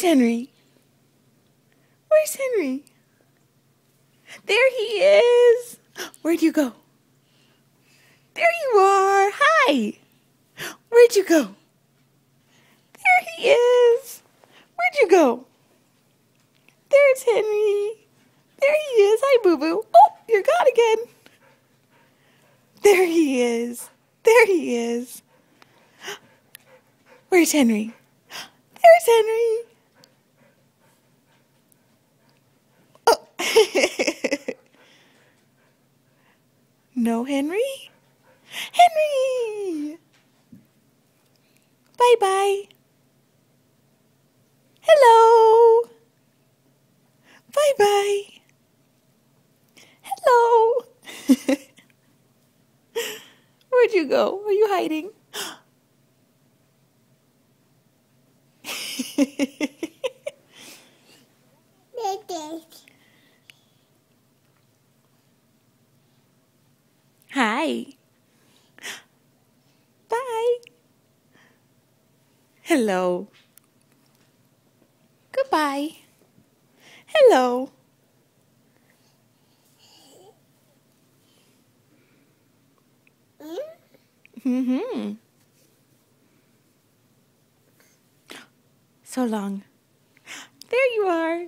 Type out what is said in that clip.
Henry? Where's Henry? There he is. Where'd you go? There you are. Hi. Where'd you go? There he is. Where'd you go? There's Henry. There he is. Hi, Boo-Boo. Oh, you're gone again. There he is. There he is. Where's Henry? There's Henry. Oh. No, Henry? Henry! Bye-bye. Hello. Bye-bye. Hello. Where'd you go? Are you hiding? Hi. Bye. Hello. Goodbye. Hello. Mm-hmm. So long. There you are.